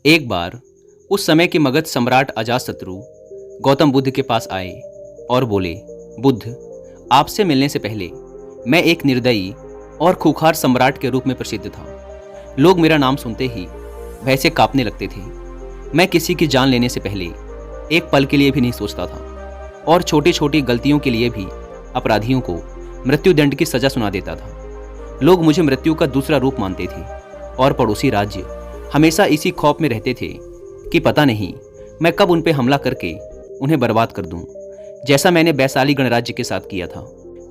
एक बार उस समय के मगध सम्राट अजातशत्रु गौतम बुद्ध के पास आए और बोले, बुद्ध, आपसे मिलने से पहले मैं एक निर्दयी और खूंखार सम्राट के रूप में प्रसिद्ध था। लोग मेरा नाम सुनते ही भय से कांपने लगते थे। मैं किसी की जान लेने से पहले एक पल के लिए भी नहीं सोचता था और छोटी छोटी गलतियों के लिए भी अपराधियों को मृत्युदंड की सजा सुना देता था। लोग मुझे मृत्यु का दूसरा रूप मानते थे और पड़ोसी राज्य हमेशा इसी खौफ में रहते थे कि पता नहीं मैं कब उन पर हमला करके उन्हें बर्बाद कर दूं, जैसा मैंने वैशाली गणराज्य के साथ किया था।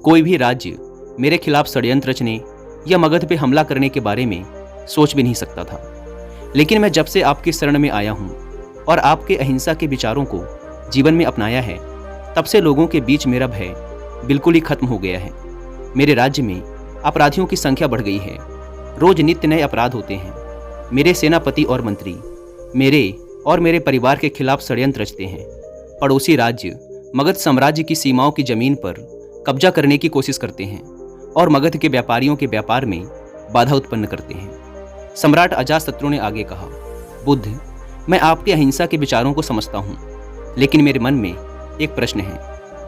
कोई भी राज्य मेरे खिलाफ षड्यंत्र रचने या मगध पे हमला करने के बारे में सोच भी नहीं सकता था। लेकिन मैं जब से आपकी शरण में आया हूँ और आपके अहिंसा के विचारों को जीवन में अपनाया है, तब से लोगों के बीच मेरा भय बिल्कुल ही खत्म हो गया है। मेरे राज्य में अपराधियों की संख्या बढ़ गई है। रोज नित्य नए अपराध होते हैं। मेरे सेनापति और मंत्री मेरे और मेरे परिवार के खिलाफ षड्यंत्र रचते हैं। पड़ोसी राज्य मगध साम्राज्य की सीमाओं की जमीन पर कब्जा करने की कोशिश करते हैं और मगध के व्यापारियों के व्यापार में बाधा उत्पन्न करते हैं। सम्राट अजातशत्रु ने आगे कहा, बुद्ध, मैं आपके अहिंसा के विचारों को समझता हूँ, लेकिन मेरे मन में एक प्रश्न है।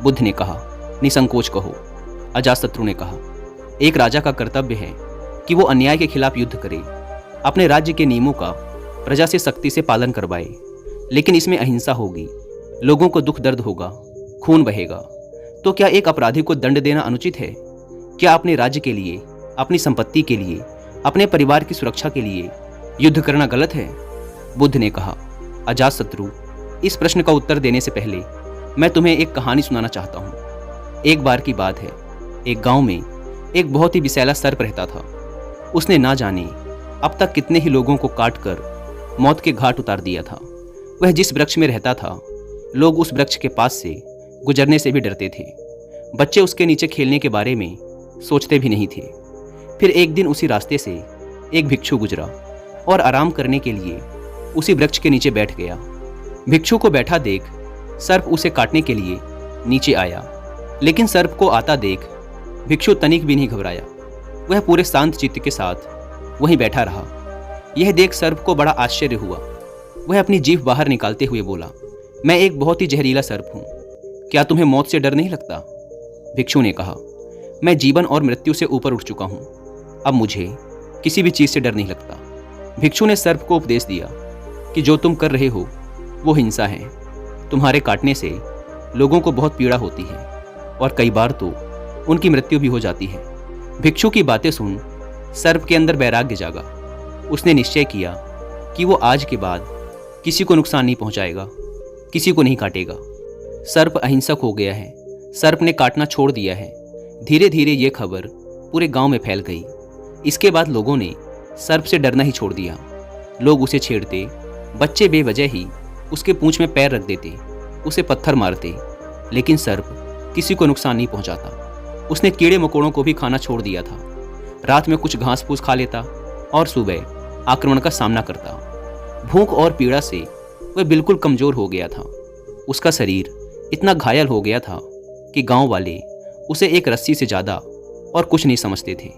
बुद्ध ने कहा, निसंकोच कहो। अजातशत्रु ने कहा, एक राजा का कर्तव्य है कि वो अन्याय के खिलाफ युद्ध करे, अपने राज्य के नियमों का प्रजा से सख्ती से पालन करवाए। लेकिन इसमें अहिंसा होगी, लोगों को दुख दर्द होगा, खून बहेगा। तो क्या एक अपराधी को दंड देना अनुचित है? क्या अपने राज्य के लिए, अपनी संपत्ति के लिए, अपने परिवार की सुरक्षा के लिए युद्ध करना गलत है? बुद्ध ने कहा, अजातशत्रु, इस प्रश्न का उत्तर देने से पहले मैं तुम्हें एक कहानी सुनाना चाहता हूँ। एक बार की बात है, एक गांव में एक बहुत ही विषैला सर्प रहता था। उसने ना जाने अब तक कितने ही लोगों को काट कर मौत के घाट उतार दिया था। वह जिस वृक्ष में रहता था, लोग उस वृक्ष के पास से गुजरने से भी डरते थे। बच्चे उसके नीचे खेलने के बारे में सोचते भी नहीं थे। फिर एक दिन उसी रास्ते से एक भिक्षु गुजरा और आराम करने के लिए उसी वृक्ष के नीचे बैठ गया। भिक्षु को बैठा देख सर्प उसे काटने के लिए नीचे आया, लेकिन सर्प को आता देख भिक्षु तनिक भी नहीं घबराया। वह पूरे शांत चित्त के साथ वहीं बैठा रहा। यह देख सर्प को बड़ा आश्चर्य हुआ। वह अपनी जीभ बाहर निकालते हुए बोला, मैं एक बहुत ही जहरीला सर्प हूँ, क्या तुम्हें मौत से डर नहीं लगता? भिक्षु ने कहा, मैं जीवन और मृत्यु से ऊपर उठ चुका हूँ, अब मुझे किसी भी चीज़ से डर नहीं लगता। भिक्षु ने सर्प को उपदेश दिया कि जो तुम कर रहे हो वो हिंसा है। तुम्हारे काटने से लोगों को बहुत पीड़ा होती है और कई बार तो उनकी मृत्यु भी हो जाती है। भिक्षु की बातें सुन सर्प के अंदर वैराग्य जागा। उसने निश्चय किया कि वो आज के बाद किसी को नुकसान नहीं पहुंचाएगा, किसी को नहीं काटेगा। सर्प अहिंसक हो गया है, सर्प ने काटना छोड़ दिया है। धीरे धीरे ये खबर पूरे गांव में फैल गई। इसके बाद लोगों ने सर्प से डरना ही छोड़ दिया। लोग उसे छेड़ते, बच्चे बेवजह ही उसके पूंछ में पैर रख देते, उसे पत्थर मारते, लेकिन सर्प किसी को नुकसान नहीं पहुंचाता। उसने कीड़े मकोड़ों को भी खाना छोड़ दिया था। रात में कुछ घास फूस खा लेता और सुबह आक्रमण का सामना करता। भूख और पीड़ा से वह बिल्कुल कमजोर हो गया था। उसका शरीर इतना घायल हो गया था कि गांव वाले उसे एक रस्सी से ज़्यादा और कुछ नहीं समझते थे।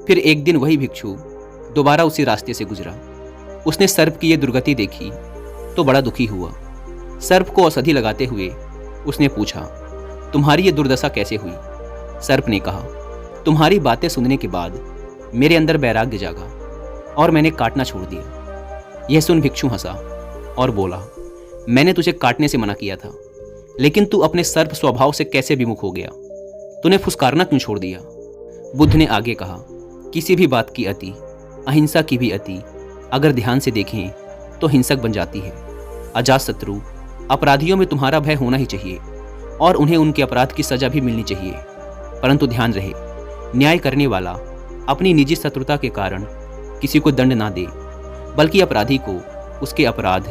फिर एक दिन वही भिक्षु दोबारा उसी रास्ते से गुजरा। उसने सर्प की ये दुर्गति देखी तो बड़ा दुखी हुआ। सर्प को औषधि लगाते हुए उसने पूछा, तुम्हारी ये दुर्दशा कैसे हुई? सर्प ने कहा, तुम्हारी बातें सुनने के बाद मेरे अंदर वैराग्य जागा और मैंने काटना छोड़ दिया। यह सुन भिक्षु हंसा और बोला, मैंने तुझे काटने से मना किया था, लेकिन तू अपने सर्प स्वभाव से कैसे विमुख हो गया? तूने फुसकारना क्यों छोड़ दिया? बुद्ध ने आगे कहा, किसी भी बात की अति, अहिंसा की भी अति, अगर ध्यान से देखें तो हिंसक बन जाती है। अजातशत्रु, अपराधियों में तुम्हारा भय होना ही चाहिए और उन्हें उनके अपराध की सजा भी मिलनी चाहिए, परंतु ध्यान रहे, न्याय करने वाला अपनी निजी शत्रुता के कारण किसी को दंड ना दे, बल्कि अपराधी को उसके अपराध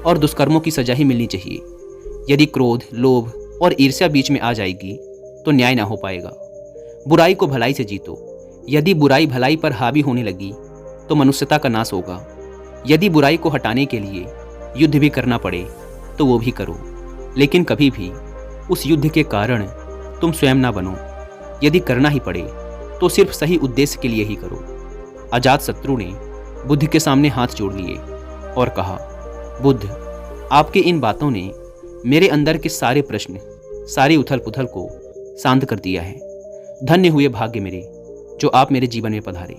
और दुष्कर्मों की सजा ही मिलनी चाहिए। यदि क्रोध, लोभ और ईर्ष्या बीच में आ जाएगी तो न्याय ना हो पाएगा। बुराई को भलाई से जीतो। यदि बुराई भलाई पर हावी होने लगी तो मनुष्यता का नाश होगा। यदि बुराई को हटाने के लिए युद्ध भी करना पड़े तो वो भी करो, लेकिन कभी भी उस युद्ध के कारण तुम स्वयं ना बनो। यदि करना ही पड़े तो सिर्फ सही उद्देश्य के लिए ही करो। अजातशत्रु ने बुद्ध के सामने हाथ जोड़ लिए और कहा, बुद्ध, आपकी इन बातों ने मेरे अंदर के सारे प्रश्न, सारी उथल पुथल को शांत कर दिया है। धन्य हुए भाग्य मेरे जो आप मेरे जीवन में पधारे।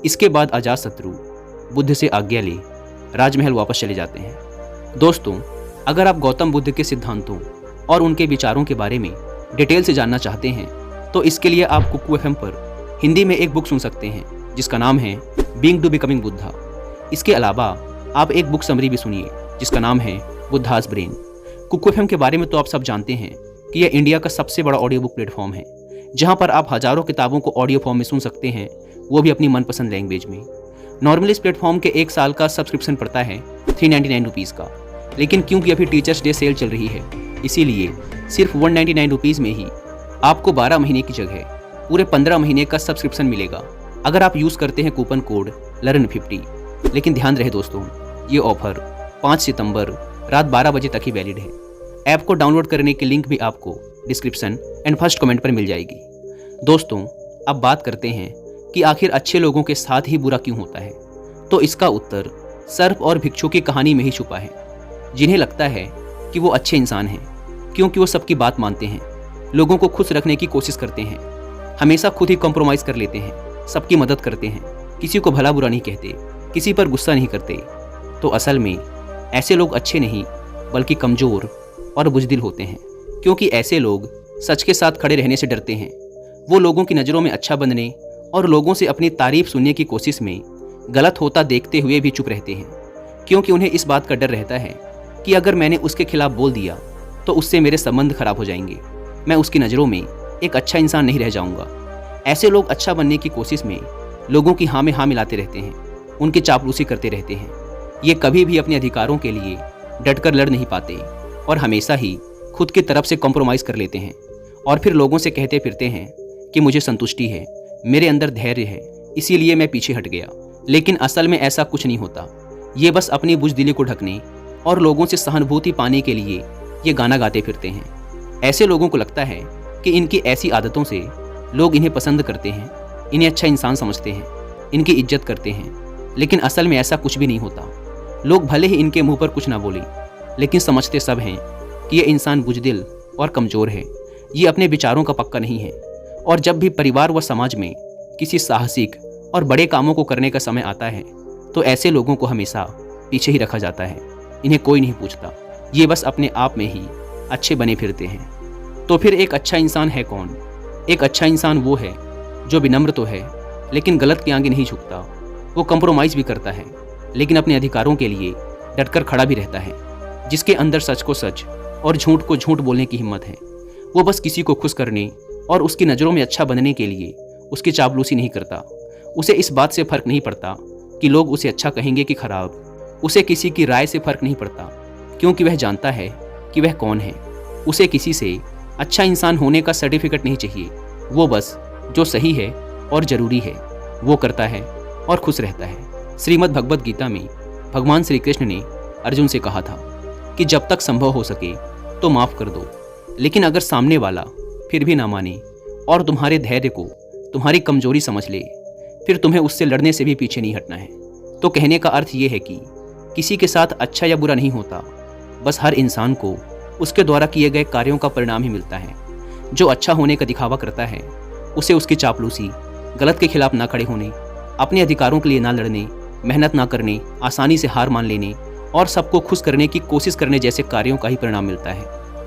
इसके बाद अजातशत्रु बुद्ध से आज्ञा ले राजमहल वापस चले जाते हैं। दोस्तों, अगर आप गौतम बुद्ध के सिद्धांतों और उनके विचारों के बारे में डिटेल से जानना चाहते हैं तो इसके लिए आप कुकू एफएम पर हिंदी में एक बुक सुन सकते हैं जिसका नाम है बीइंग टू बिकमिंग बुद्धा। इसके अलावा आप एक बुक समरी भी सुनिए जिसका नाम है बुद्धास ब्रेन। कुकू एफएम के बारे में तो आप सब जानते हैं कि यह इंडिया का सबसे बड़ा ऑडियो बुक प्लेटफॉर्म है जहां पर आप हजारों किताबों को ऑडियो फॉर्म में सुन सकते हैं, वो भी अपनी मनपसंद लैंग्वेज में। नॉर्मली इस प्लेटफॉर्म के 1 साल का सब्सक्रिप्शन पड़ता है 399 रुपीज़ का, लेकिन क्योंकि अभी टीचर्स डे सेल चल रही है इसीलिए सिर्फ 199 रुपीज़ में ही आपको 12 महीने की जगह पूरे 15 महीने का सब्सक्रिप्शन मिलेगा अगर आप यूज़ करते हैं कूपन कोड LEARN50। लेकिन ध्यान रहे दोस्तों, ये ऑफर 5 सितंबर रात 12 बजे तक ही वैलिड है। ऐप को डाउनलोड करने की लिंक भी आपको डिस्क्रिप्शन एंड फर्स्ट कमेंट पर मिल जाएगी। दोस्तों, अब बात करते हैं कि आखिर अच्छे लोगों के साथ ही बुरा क्यों होता है। तो इसका उत्तर सर्प और भिक्षु की कहानी में ही छुपा है, जिन्हें लगता है कि वो अच्छे इंसान हैं क्योंकि वो सबकी बात मानते हैं, लोगों को खुश रखने की कोशिश करते हैं, हमेशा खुद ही कॉम्प्रोमाइज़ कर लेते हैं, सबकी मदद करते हैं, किसी को भला बुरा नहीं कहते, किसी पर गुस्सा नहीं करते। तो असल में ऐसे लोग अच्छे नहीं बल्कि कमज़ोर और बुज़दिल होते हैं, क्योंकि ऐसे लोग सच के साथ खड़े रहने से डरते हैं। वो लोगों की नज़रों में अच्छा बनने और लोगों से अपनी तारीफ सुनने की कोशिश में गलत होता देखते हुए भी चुप रहते हैं, क्योंकि उन्हें इस बात का डर रहता है कि अगर मैंने उसके खिलाफ बोल दिया तो उससे मेरे संबंध खराब हो जाएंगे, मैं उसकी नज़रों में एक अच्छा इंसान नहीं रह जाऊंगा। ऐसे लोग अच्छा बनने की कोशिश में लोगों की हाँ में हाँ मिलाते रहते हैं, उनकी चापलूसी करते रहते हैं। ये कभी भी अपने अधिकारों के लिए डटकर लड़ नहीं पाते और हमेशा ही खुद की तरफ से कॉम्प्रोमाइज़ कर लेते हैं और फिर लोगों से कहते फिरते हैं कि मुझे संतुष्टि है, मेरे अंदर धैर्य है, इसीलिए मैं पीछे हट गया। लेकिन असल में ऐसा कुछ नहीं होता। ये बस अपनी बुज़दिली को ढकने और लोगों से सहानुभूति पाने के लिए ये गाना गाते फिरते हैं। ऐसे लोगों को लगता है कि इनकी ऐसी आदतों से लोग इन्हें पसंद करते हैं, इन्हें अच्छा इंसान समझते हैं, इनकी इज्जत करते हैं। लेकिन असल में ऐसा कुछ भी नहीं होता। लोग भले ही इनके मुंह पर कुछ ना बोलें, लेकिन समझते सब हैं कि ये इंसान बुज़दिल और कमज़ोर है, ये अपने विचारों का पक्का नहीं है। और जब भी परिवार व समाज में किसी साहसिक और बड़े कामों को करने का समय आता है तो ऐसे लोगों को हमेशा पीछे ही रखा जाता है, इन्हें कोई नहीं पूछता। ये बस अपने आप में ही अच्छे बने फिरते हैं। तो फिर एक अच्छा इंसान है कौन? एक अच्छा इंसान वो है जो विनम्र तो है लेकिन गलत के आगे नहीं झुकता। वो कंप्रोमाइज़ भी करता है लेकिन अपने अधिकारों के लिए डटकर खड़ा भी रहता है, जिसके अंदर सच को सच और झूठ को झूठ बोलने की हिम्मत है। वो बस किसी को खुश करने और उसकी नज़रों में अच्छा बनने के लिए उसकी चापलूसी नहीं करता। उसे इस बात से फ़र्क नहीं पड़ता कि लोग उसे अच्छा कहेंगे कि खराब। उसे किसी की राय से फ़र्क नहीं पड़ता, क्योंकि वह जानता है कि वह कौन है। उसे किसी से अच्छा इंसान होने का सर्टिफिकेट नहीं चाहिए। वो बस जो सही है और ज़रूरी है वो करता है और खुश रहता है। श्रीमद् भगवद गीता में भगवान श्री कृष्ण ने अर्जुन से कहा था कि जब तक संभव हो सके तो माफ़ कर दो, लेकिन अगर सामने वाला फिर भी ना माने और तुम्हारे धैर्य को तुम्हारी कमजोरी समझ ले, फिर तुम्हें उससे लड़ने से भी पीछे नहीं हटना है। तो कहने का अर्थ ये है कि किसी के साथ अच्छा या बुरा नहीं होता, बस हर इंसान को उसके द्वारा किए गए कार्यों का परिणाम ही मिलता है। जो अच्छा होने का दिखावा करता है उसे उसकी चापलूसी, गलत के खिलाफ ना खड़े होने, अपने अधिकारों के लिए ना लड़ने, मेहनत ना करने, आसानी से हार मान लेने और सबको खुश करने की कोशिश करने जैसे कार्यों का ही परिणाम मिलता है।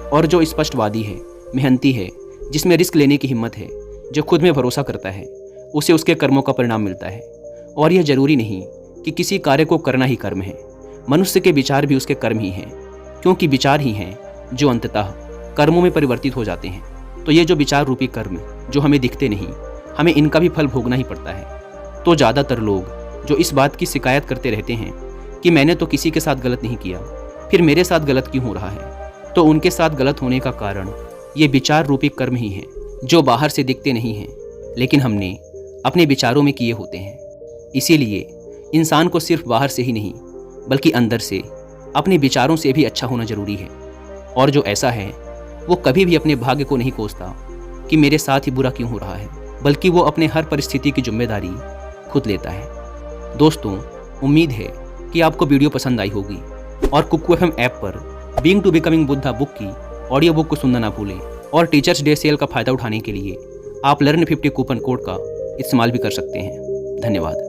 और जो स्पष्टवादी है, मेहनती है, जिसमें रिस्क लेने की हिम्मत है, जो खुद में भरोसा करता है, उसे उसके कर्मों का परिणाम मिलता है। और यह जरूरी नहीं कि किसी कार्य को करना ही कर्म है, मनुष्य के विचार भी उसके कर्म ही हैं, क्योंकि विचार ही हैं जो अंततः कर्मों में परिवर्तित हो जाते हैं। तो ये जो विचार रूपी कर्म जो हमें दिखते नहीं, हमें इनका भी फल भोगना ही पड़ता है। तो ज़्यादातर लोग जो इस बात की शिकायत करते रहते हैं कि मैंने तो किसी के साथ गलत नहीं किया, फिर मेरे साथ गलत क्यों हो रहा है, तो उनके साथ गलत होने का कारण ये विचार रूपी कर्म ही हैं, जो बाहर से दिखते नहीं हैं लेकिन हमने अपने विचारों में किए होते हैं। इसीलिए इंसान को सिर्फ बाहर से ही नहीं बल्कि अंदर से अपने विचारों से भी अच्छा होना जरूरी है। और जो ऐसा है वो कभी भी अपने भाग्य को नहीं कोसता कि मेरे साथ ही बुरा क्यों हो रहा है, बल्कि वो अपने हर परिस्थिति की जिम्मेदारी खुद लेता है। दोस्तों, उम्मीद है कि कि आपको वीडियो पसंद आई होगी और कुकू एफएम ऐप पर being to becoming Buddha book की ऑडियो बुक को सुनना ना भूलें। और टीचर्स डे सेल का फ़ायदा उठाने के लिए आप लर्न 50 कूपन कोड का इस्तेमाल भी कर सकते हैं। धन्यवाद।